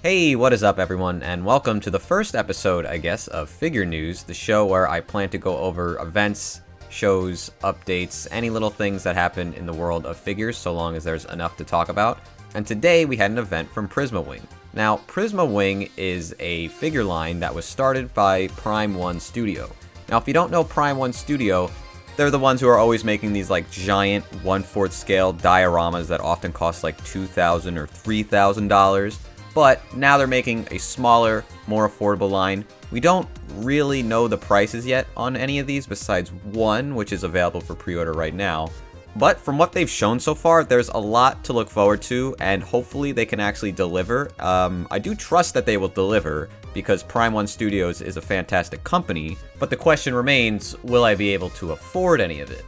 Hey, what is up everyone, and welcome to the first episode, I guess, of Figure News, the show where I plan to go over events, shows, updates, any little things that happen in the world of figures, so long as there's enough to talk about. And today we had an event from Prisma Wing. Now, Prisma Wing is a figure line that was started by Prime 1 Studio. Now, if you don't know Prime 1 Studio, they're the ones who are always making these like giant 1/4 scale dioramas that often cost like $2,000 or $3,000. But now they're making a smaller, more affordable line. We don't really know the prices yet on any of these besides one, which is available for pre-order right now. But from what they've shown so far, there's a lot to look forward to, and hopefully they can actually deliver. I do trust that they will deliver, because Prime 1 Studios is a fantastic company, but the question remains, will I be able to afford any of it?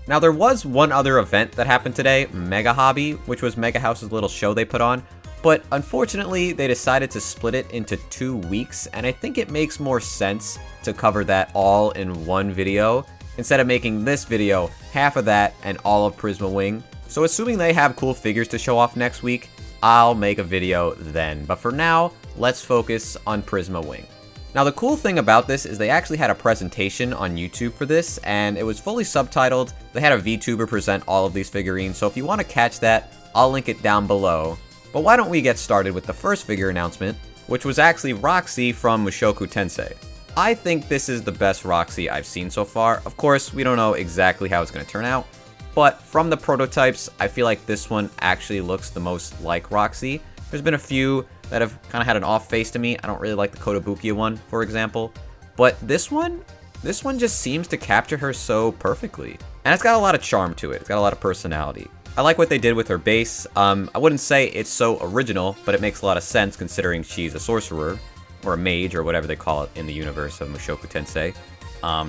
Now, there was one other event that happened today, Mega Hobby, which was Mega House's little show they put on. But unfortunately, they decided to split it into 2 weeks, and I think it makes more sense to cover that all in one video, instead of making this video half of that and all of Prisma Wing. So assuming they have cool figures to show off next week, I'll make a video then. But for now, let's focus on Prisma Wing. Now, the cool thing about this is they actually had a presentation on YouTube for this, and it was fully subtitled. They had a VTuber present all of these figurines, so if you want to catch that, I'll link it down below. But why don't we get started with the first figure announcement, which was actually Roxy from Mushoku Tensei. I think this is the best Roxy I've seen so far. Of course, we don't know exactly how it's going to turn out, but from the prototypes, I feel like this one actually looks the most like Roxy. There's been a few that have kind of had an off face to me. I don't really like the Kotobukiya one, for example, but this one just seems to capture her so perfectly. And it's got a lot of charm to it. It's got a lot of personality. I like what they did with her base. I wouldn't say it's so original, but it makes a lot of sense considering she's a sorcerer, or a mage, or whatever they call it in the universe of Mushoku Tensei.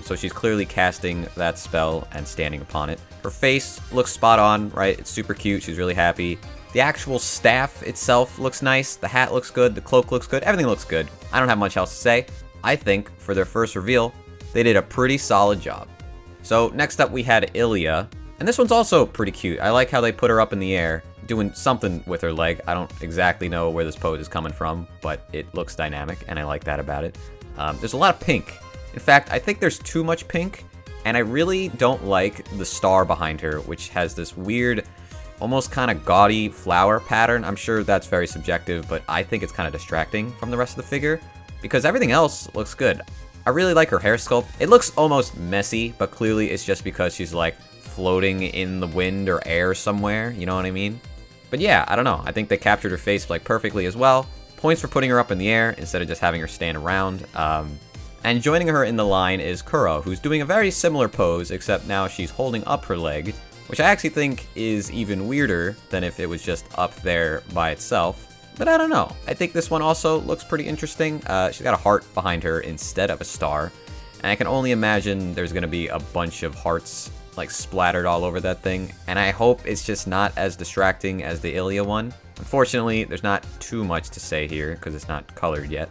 So she's clearly casting that spell and standing upon it. Her face looks spot on, right? It's super cute. She's really happy. The actual staff itself looks nice. The hat looks good. The cloak looks good. Everything looks good. I don't have much else to say. I think for their first reveal, they did a pretty solid job. So next up we had Ilia. And this one's also pretty cute. I like how they put her up in the air, doing something with her leg. I don't exactly know where this pose is coming from, but it looks dynamic, and I like that about it. There's a lot of pink. In fact, I think there's too much pink, and I really don't like the star behind her, which has this weird, almost kind of gaudy flower pattern. I'm sure that's very subjective, but I think it's kind of distracting from the rest of the figure, because everything else looks good. I really like her hair sculpt. It looks almost messy, but clearly it's just because she's like floating in the wind or air somewhere, you know what I mean? But yeah, I don't know. I think they captured her face like perfectly as well. Points for putting her up in the air instead of just having her stand around. And joining her in the line is Kuro, who's doing a very similar pose, except now she's holding up her leg, which I actually think is even weirder than if it was just up there by itself. But I don't know. I think this one also looks pretty interesting. She's got a heart behind her instead of a star. And I can only imagine there's going to be a bunch of hearts like splattered all over that thing, and I hope it's just not as distracting as the Ilia one. Unfortunately, there's not too much to say here because it's not colored yet,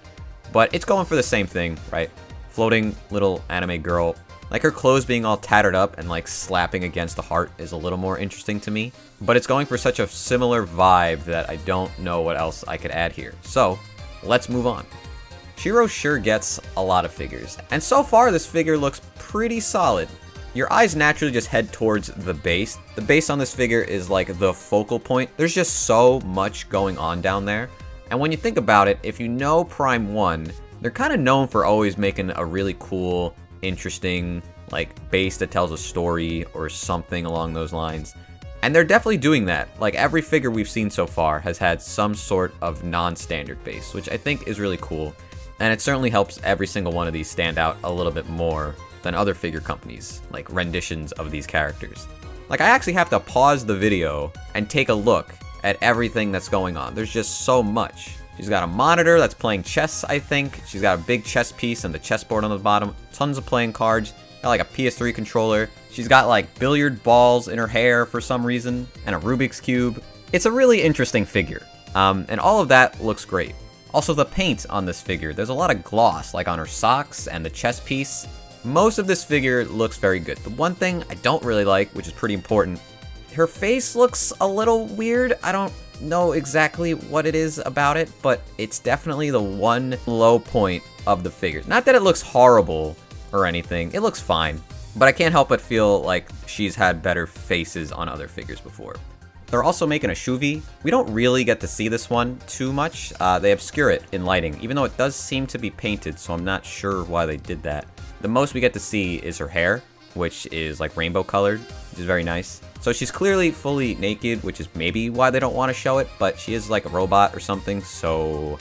but it's going for the same thing, right? Floating little anime girl. Like, her clothes being all tattered up and like slapping against the heart is a little more interesting to me, but it's going for such a similar vibe that I don't know what else I could add here. So let's move on. Shiro sure gets a lot of figures, and so far this figure looks pretty solid. Your eyes naturally just head towards the base. The base on this figure is like the focal point. There's just so much going on down there. And when you think about it, if you know Prime 1, they're kind of known for always making a really cool, interesting, like base that tells a story or something along those lines. And they're definitely doing that. Like, every figure we've seen so far has had some sort of non-standard base, which I think is really cool. And it certainly helps every single one of these stand out a little bit more than other figure companies, like renditions of these characters. Like, I actually have to pause the video and take a look at everything that's going on. There's just so much. She's got a monitor that's playing chess, I think. She's got a big chess piece and the chessboard on the bottom. Tons of playing cards. Got like a PS3 controller. She's got like billiard balls in her hair for some reason, and a Rubik's Cube. It's a really interesting figure. And all of that looks great. Also, the paint on this figure, there's a lot of gloss, like on her socks and the chess piece. Most of this figure looks very good. The one thing I don't really like, which is pretty important, her face looks a little weird. I don't know exactly what it is about it, but it's definitely the one low point of the figure. Not that it looks horrible or anything, it looks fine, but I can't help but feel like she's had better faces on other figures before. They're also making a Shuvi. We don't really get to see this one too much. They obscure it in lighting, even though it does seem to be painted, so I'm not sure why they did that. The most we get to see is her hair, which is like rainbow colored, which is very nice. So she's clearly fully naked, which is maybe why they don't want to show it, but she is like a robot or something, so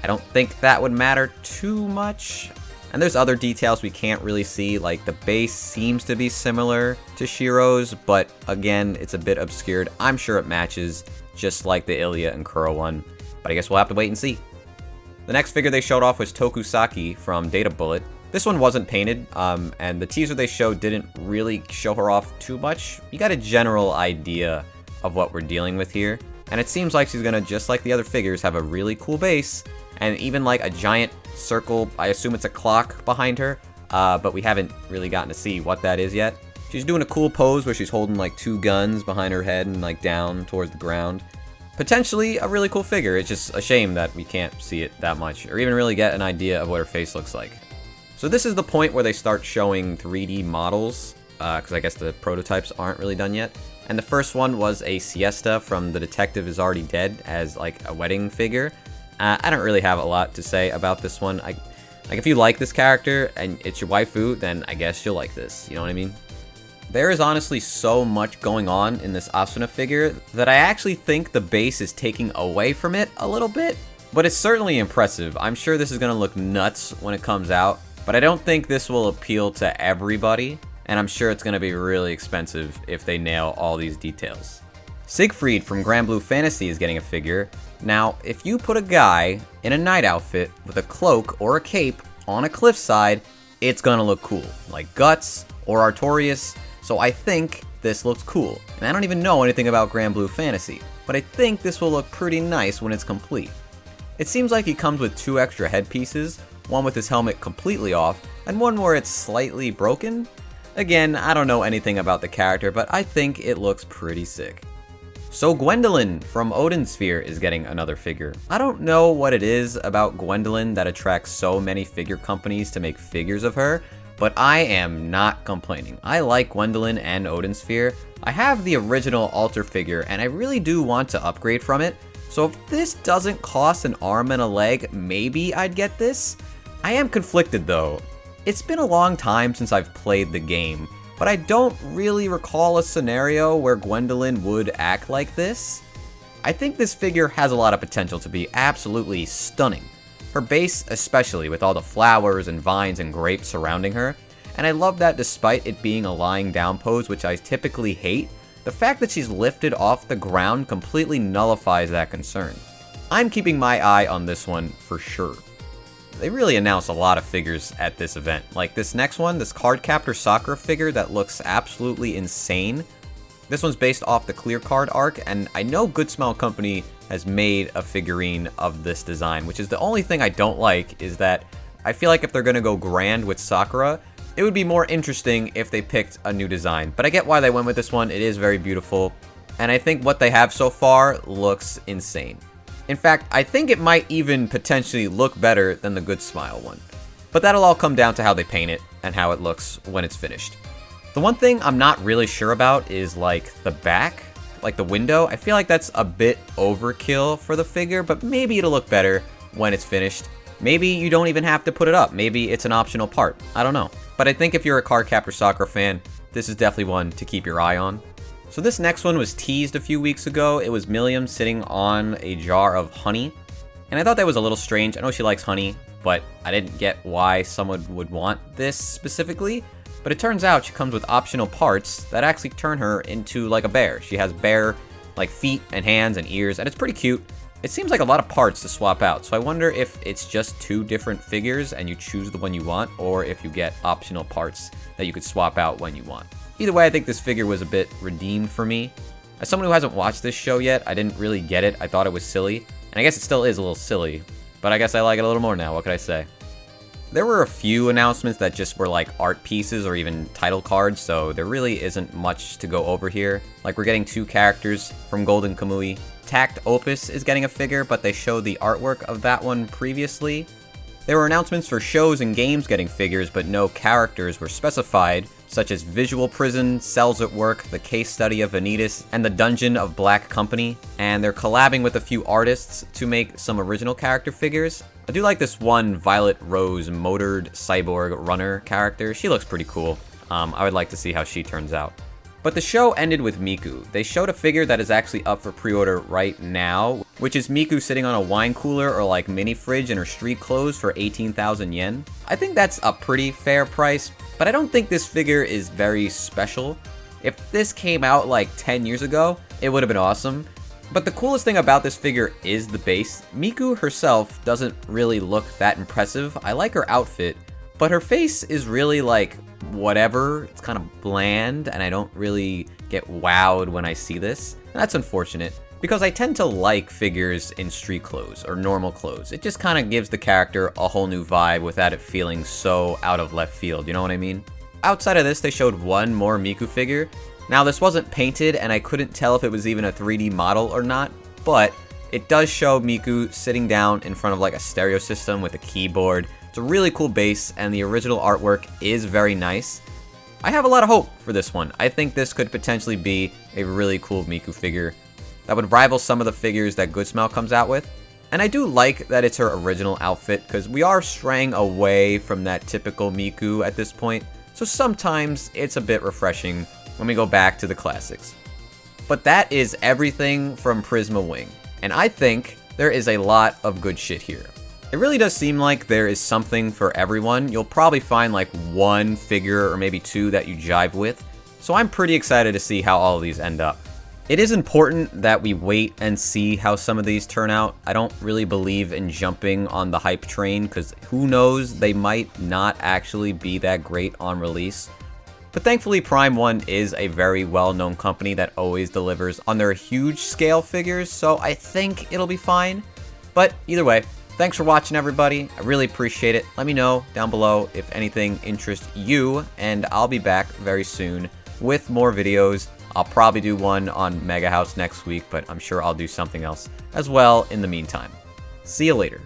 I don't think that would matter too much. And there's other details we can't really see, like the base seems to be similar to Shiro's, but again, it's a bit obscured. I'm sure it matches, just like the Ilia and Kuro one, but I guess we'll have to wait and see. The next figure they showed off was Tokusaki from Data Bullet. This one wasn't painted, and the teaser they showed didn't really show her off too much. You got a general idea of what we're dealing with here, and it seems like she's gonna, just like the other figures, have a really cool base, and even like a giant circle, I assume it's a clock behind her, but we haven't really gotten to see what that is yet. She's doing a cool pose where she's holding like 2 guns behind her head and like down towards the ground. Potentially a really cool figure, it's just a shame that we can't see it that much, or even really get an idea of what her face looks like. So this is the point where they start showing 3D models, because I guess the prototypes aren't really done yet. And the first one was a Siesta from The Detective Is Already Dead as like a wedding figure. I don't really have a lot to say about this one. Like if you like this character and it's your waifu, then I guess you'll like this, you know what I mean? There is honestly so much going on in this Asuna figure that I actually think the base is taking away from it a little bit, but it's certainly impressive. I'm sure this is gonna look nuts when it comes out, but I don't think this will appeal to everybody, and I'm sure it's gonna be really expensive if they nail all these details. Siegfried from Grand Blue Fantasy is getting a figure. Now, if you put a guy in a night outfit with a cloak or a cape on a cliffside, it's gonna look cool, like Guts or Artorias, so I think this looks cool. And I don't even know anything about Grand Blue Fantasy, but I think this will look pretty nice when it's complete. It seems like he comes with 2 extra headpieces, one with his helmet completely off, and one where it's slightly broken. Again, I don't know anything about the character, but I think it looks pretty sick. So Gwendolyn from Odin Sphere is getting another figure. I don't know what it is about Gwendolyn that attracts so many figure companies to make figures of her, but I am not complaining. I like Gwendolyn and Odin Sphere. I have the original altar figure and I really do want to upgrade from it, so if this doesn't cost an arm and a leg, maybe I'd get this. I am conflicted though. It's been a long time since I've played the game, but I don't really recall a scenario where Gwendolyn would act like this. I think this figure has a lot of potential to be absolutely stunning. Her base especially, with all the flowers and vines and grapes surrounding her, and I love that despite it being a lying down pose, which I typically hate, the fact that she's lifted off the ground completely nullifies that concern. I'm keeping my eye on this one for sure. They really announced a lot of figures at this event. Like this next one, this Cardcaptor Sakura figure that looks absolutely insane. This one's based off the Clear Card arc, and I know Good Smile Company has made a figurine of this design, which is the only thing I don't like, is that I feel like if they're gonna go grand with Sakura, it would be more interesting if they picked a new design. But I get why they went with this one, it is very beautiful, and I think what they have so far looks insane. In fact, I think it might even potentially look better than the Good Smile one. But that'll all come down to how they paint it and how it looks when it's finished. The one thing I'm not really sure about is like the back, like the window. I feel like that's a bit overkill for the figure, but maybe it'll look better when it's finished. Maybe you don't even have to put it up. Maybe it's an optional part. I don't know. But I think if you're a Cardcaptor Sakura fan, this is definitely one to keep your eye on. So this next one was teased a few weeks ago. It was Milliam sitting on a jar of honey. And I thought that was a little strange. I know she likes honey, but I didn't get why someone would want this specifically. But it turns out she comes with optional parts that actually turn her into like a bear. She has bear like feet and hands and ears, and it's pretty cute. It seems like a lot of parts to swap out, so I wonder if it's just 2 different figures and you choose the one you want, or if you get optional parts that you could swap out when you want. Either way, I think this figure was a bit redeemed for me. As someone who hasn't watched this show yet, I didn't really get it. I thought it was silly, and I guess it still is a little silly, but I guess I like it a little more now. What could I say? There were a few announcements that just were like art pieces or even title cards, so there really isn't much to go over here. Like, we're getting 2 characters from Golden Kamui. Tact Opus is getting a figure, but they showed the artwork of that one previously. There were announcements for shows and games getting figures, but no characters were specified, such as Visual Prison, Cells at Work, The Case Study of Vanitas, and The Dungeon of Black Company. And they're collabing with a few artists to make some original character figures. I do like this one Violet Rose motored cyborg runner character. She looks pretty cool. I would like to see how she turns out. But the show ended with Miku. They showed a figure that is actually up for pre-order right now, which is Miku sitting on a wine cooler or like mini fridge in her street clothes for 18,000 yen. I think that's a pretty fair price, but I don't think this figure is very special. If this came out like 10 years ago, it would have been awesome. But the coolest thing about this figure is the base. Miku herself doesn't really look that impressive. I like her outfit, but her face is really like whatever. It's kind of bland, and I don't really get wowed when I see this. That's unfortunate, because I tend to like figures in street clothes or normal clothes. It just kind of gives the character a whole new vibe without it feeling so out of left field, you know what I mean? Outside of this, they showed one more Miku figure. Now, this wasn't painted, and I couldn't tell if it was even a 3D model or not, but it does show Miku sitting down in front of like a stereo system with a keyboard. It's a really cool base, and the original artwork is very nice. I have a lot of hope for this one. I think this could potentially be a really cool Miku figure that would rival some of the figures that Good Smell comes out with. And I do like that it's her original outfit, because we are straying away from that typical Miku at this point, so sometimes it's a bit refreshing when we go back to the classics. But that is everything from Prisma Wing, and I think there is a lot of good shit here. It really does seem like there is something for everyone. You'll probably find like 1 figure or maybe 2 that you jive with, so I'm pretty excited to see how all of these end up. It is important that we wait and see how some of these turn out. I don't really believe in jumping on the hype train, because who knows, they might not actually be that great on release. But thankfully, Prime One is a very well-known company that always delivers on their huge scale figures, so I think it'll be fine. But either way, thanks for watching, everybody. I really appreciate it. Let me know down below if anything interests you, and I'll be back very soon with more videos. I'll probably do one on Mega House next week, but I'm sure I'll do something else as well in the meantime. See you later.